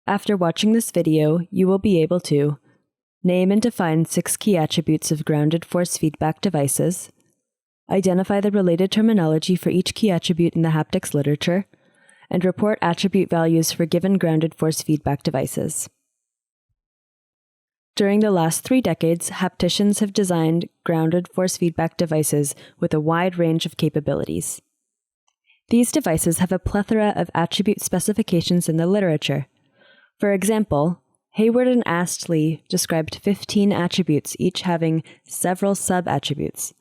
After watching this video, you will be able to name and define 6 key attributes of grounded force feedback devices, identify the related terminology for each key attribute in the haptics literature, and report attribute values for given grounded force feedback devices. During the last 3 decades, hapticians have designed grounded force feedback devices with a wide range of capabilities. These devices have a plethora of attribute specifications in the literature. For example, Hayward and Astley described 15 attributes, each having several sub-attributes.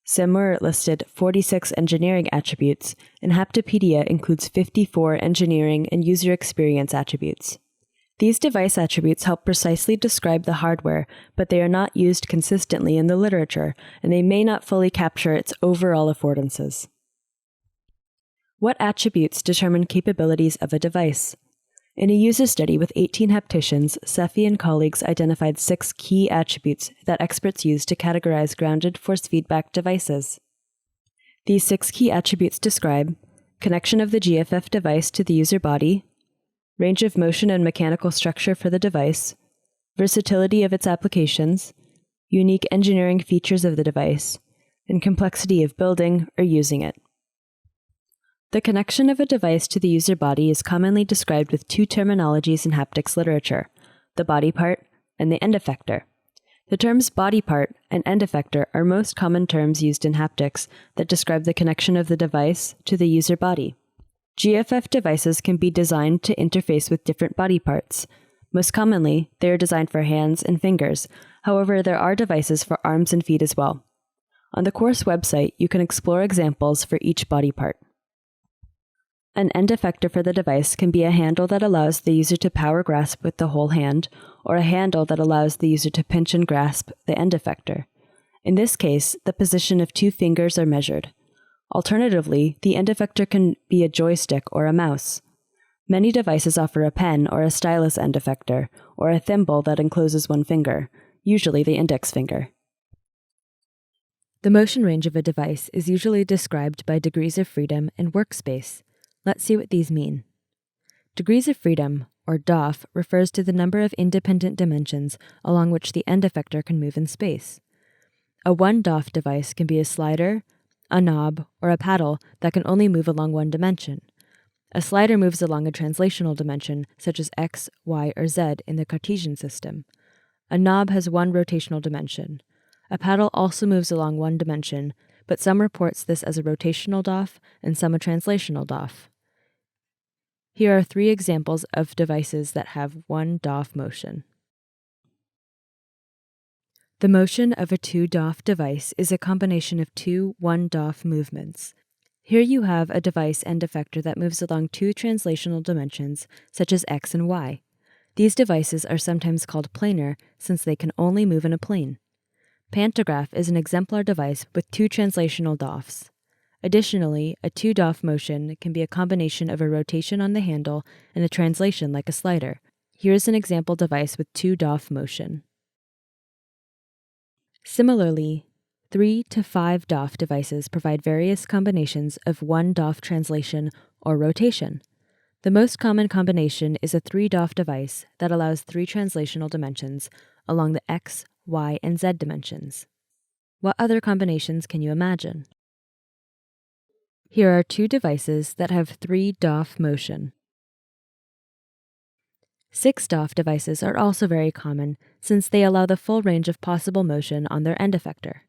Simmer listed 46 engineering attributes, and Haptopedia includes 54 engineering and user experience attributes. These device attributes help precisely describe the hardware, but they are not used consistently in the literature, and they may not fully capture its overall affordances. What attributes determine capabilities of a device? In a user study with 18 hapticians, Sefi and colleagues identified 6 key attributes that experts use to categorize grounded force feedback devices. These 6 key attributes describe connection of the GFF device to the user body, range of motion and mechanical structure for the device, versatility of its applications, unique engineering features of the device, and complexity of building or using it. The connection of a device to the user body is commonly described with 2 terminologies in haptics literature, the body part and the end effector. The terms body part and end effector are most common terms used in haptics that describe the connection of the device to the user body. GFF devices can be designed to interface with different body parts. Most commonly, they are designed for hands and fingers. However, there are devices for arms and feet as well. On the course website, you can explore examples for each body part. An end effector for the device can be a handle that allows the user to power grasp with the whole hand, or a handle that allows the user to pinch and grasp the end effector. In this case, the position of 2 fingers are measured. Alternatively, the end effector can be a joystick or a mouse. Many devices offer a pen or a stylus end effector, or a thimble that encloses 1 finger, usually the index finger. The motion range of a device is usually described by degrees of freedom and workspace. Let's see what these mean. Degrees of freedom, or DOF, refers to the number of independent dimensions along which the end effector can move in space. A 1 DOF device can be a slider, a knob, or a paddle that can only move along 1 dimension. A slider moves along a translational dimension, such as x, y, or z in the Cartesian system. A knob has 1 rotational dimension. A paddle also moves along 1 dimension, but some reports this as a rotational DOF and some a translational DOF. Here are 3 examples of devices that have 1 DOF motion. The motion of a 2 DOF device is a combination of 2 1 DOF movements. Here you have a device end effector that moves along 2 translational dimensions, such as x and y. These devices are sometimes called planar since they can only move in a plane. Pantograph is an exemplar device with 2 translational DOFs. Additionally, a 2 DOF motion can be a combination of a rotation on the handle and a translation like a slider. Here is an example device with 2 DOF motion. Similarly, 3 to 5 DOF devices provide various combinations of 1 DOF translation or rotation. The most common combination is a 3 DOF device that allows 3 translational dimensions along the x, y, and z dimensions. What other combinations can you imagine? Here are 2 devices that have 3 DOF motion. 6 DOF devices are also very common since they allow the full range of possible motion on their end effector.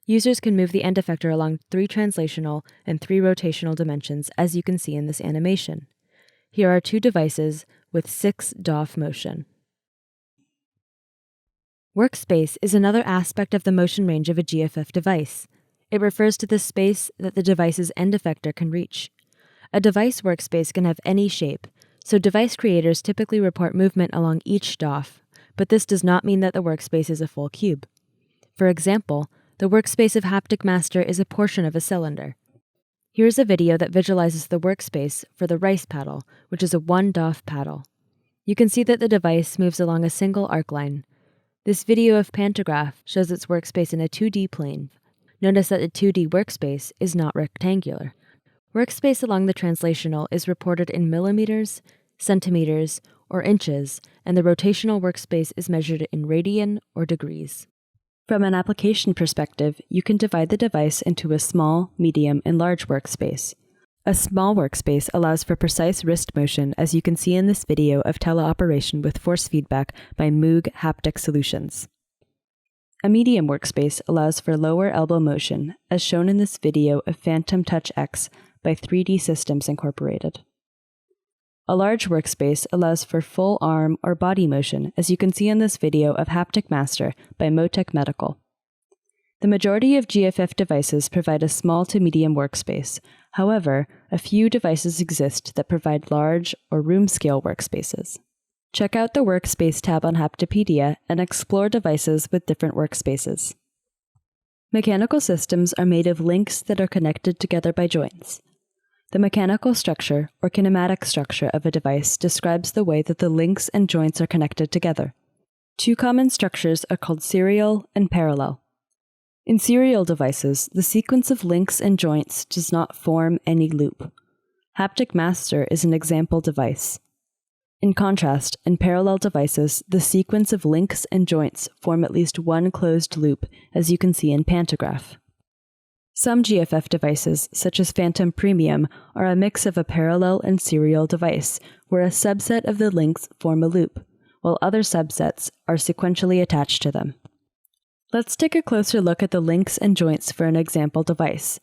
Users can move the end effector along 3 translational and 3 rotational dimensions, as you can see in this animation. Here are 2 devices with 6 DOF motion. Workspace is another aspect of the motion range of a GFF device. It refers to the space that the device's end effector can reach. A device workspace can have any shape, so device creators typically report movement along each DOF, but this does not mean that the workspace is a full cube. For example, the workspace of Haptic Master is a portion of a cylinder. Here's a video that visualizes the workspace for the rice paddle, which is a 1 DOF paddle. You can see that the device moves along a single arc line. This video of Pantograph shows its workspace in a 2D plane. Notice that the 2D workspace is not rectangular. Workspace along the translational is reported in millimeters, centimeters, or inches, and the rotational workspace is measured in radian or degrees. From an application perspective, you can divide the device into a small, medium, and large workspace. A small workspace allows for precise wrist motion, as you can see in this video of teleoperation with force feedback by Moog Haptic Solutions. A medium workspace allows for lower elbow motion, as shown in this video of Phantom Touch X by 3D Systems Incorporated. A large workspace allows for full arm or body motion, as you can see in this video of Haptic Master by Motec Medical. The majority of GFF devices provide a small to medium workspace. However, a few devices exist that provide large or room-scale workspaces. Check out the Workspace tab on Haptopedia and explore devices with different workspaces. Mechanical systems are made of links that are connected together by joints. The mechanical structure or kinematic structure of a device describes the way that the links and joints are connected together. Two common structures are called serial and parallel. In serial devices, the sequence of links and joints does not form any loop. Haptic Master is an example device. In contrast, in parallel devices, the sequence of links and joints form at least one closed loop, as you can see in pantograph. Some GFF devices, such as Phantom Premium, are a mix of a parallel and serial device, where a subset of the links form a loop, while other subsets are sequentially attached to them. Let's take a closer look at the links and joints for an example device.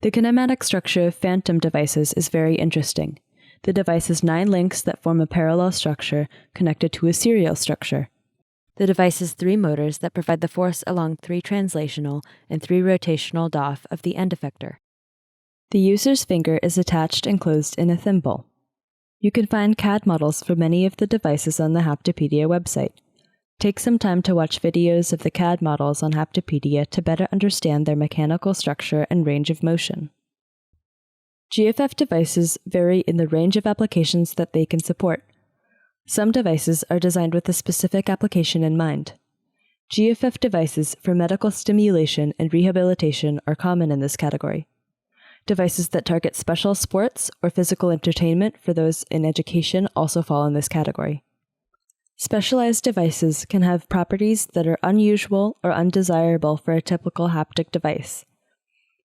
The kinematic structure of Phantom devices is very interesting. The device has 9 links that form a parallel structure connected to a serial structure. The device has 3 motors that provide the force along 3 translational and 3 rotational DOF of the end effector. The user's finger is attached and closed in a thimble. You can find CAD models for many of the devices on the Haptopedia website. Take some time to watch videos of the CAD models on Haptopedia to better understand their mechanical structure and range of motion. GFF devices vary in the range of applications that they can support. Some devices are designed with a specific application in mind. GFF devices for medical stimulation and rehabilitation are common in this category. Devices that target special sports or physical entertainment for those in education also fall in this category. Specialized devices can have properties that are unusual or undesirable for a typical haptic device.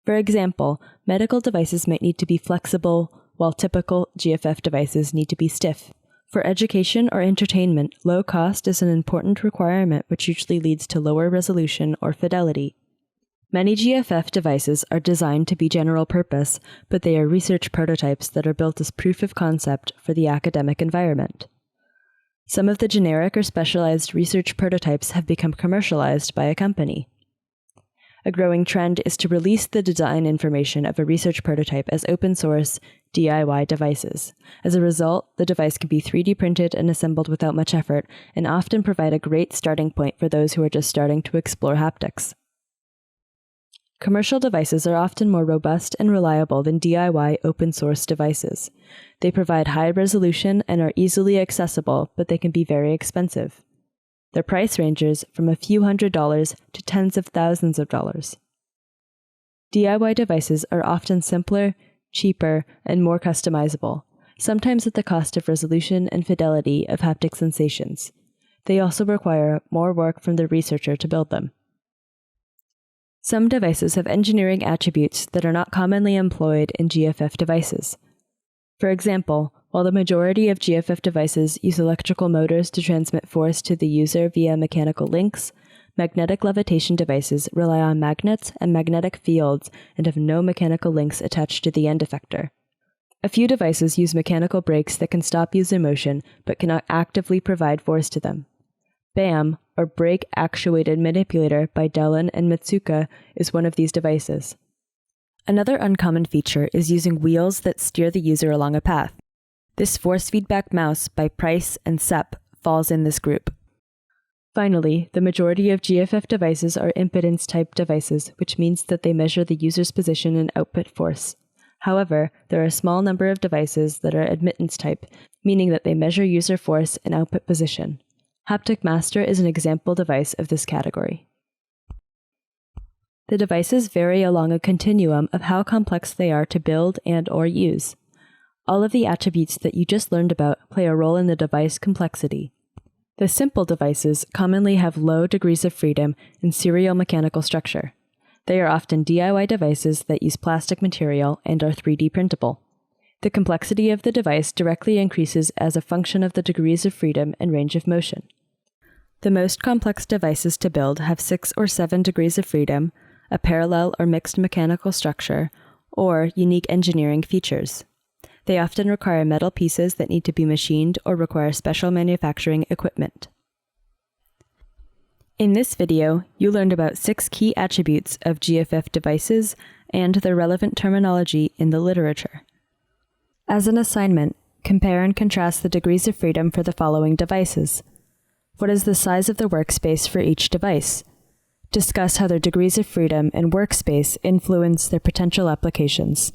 For example, medical devices might need to be flexible, while typical GFF devices need to be stiff. For education or entertainment, low cost is an important requirement, which usually leads to lower resolution or fidelity. Many GFF devices are designed to be general purpose, but they are research prototypes that are built as proof of concept for the academic environment. Some of the generic or specialized research prototypes have become commercialized by a company. A growing trend is to release the design information of a research prototype as open-source DIY devices. As a result, the device can be 3D printed and assembled without much effort, and often provide a great starting point for those who are just starting to explore haptics. Commercial devices are often more robust and reliable than DIY open-source devices. They provide high resolution and are easily accessible, but they can be very expensive. Their price ranges from a few $100s to tens of thousands of dollars. DIY devices are often simpler, cheaper, and more customizable, sometimes at the cost of resolution and fidelity of haptic sensations. They also require more work from the researcher to build them. Some devices have engineering attributes that are not commonly employed in GFF devices. For example, while the majority of GFF devices use electrical motors to transmit force to the user via mechanical links, magnetic levitation devices rely on magnets and magnetic fields and have no mechanical links attached to the end effector. A few devices use mechanical brakes that can stop user motion but cannot actively provide force to them. BAM, or Brake Actuated Manipulator by Dellon and Matsuka, is one of these devices. Another uncommon feature is using wheels that steer the user along a path. This force feedback mouse by Price and Sepp falls in this group. Finally, the majority of GFF devices are impedance-type devices, which means that they measure the user's position and output force. However, there are a small number of devices that are admittance-type, meaning that they measure user force and output position. Haptic Master is an example device of this category. The devices vary along a continuum of how complex they are to build and/or use. All of the attributes that you just learned about play a role in the device complexity. The simple devices commonly have low degrees of freedom in serial mechanical structure. They are often DIY devices that use plastic material and are 3D printable. The complexity of the device directly increases as a function of the degrees of freedom and range of motion. The most complex devices to build have 6 or 7 degrees of freedom, a parallel or mixed mechanical structure, or unique engineering features. They often require metal pieces that need to be machined or require special manufacturing equipment. In this video, you learned about 6 key attributes of GFF devices and their relevant terminology in the literature. As an assignment, compare and contrast the degrees of freedom for the following devices. What is the size of the workspace for each device? Discuss how their degrees of freedom and workspace influence their potential applications.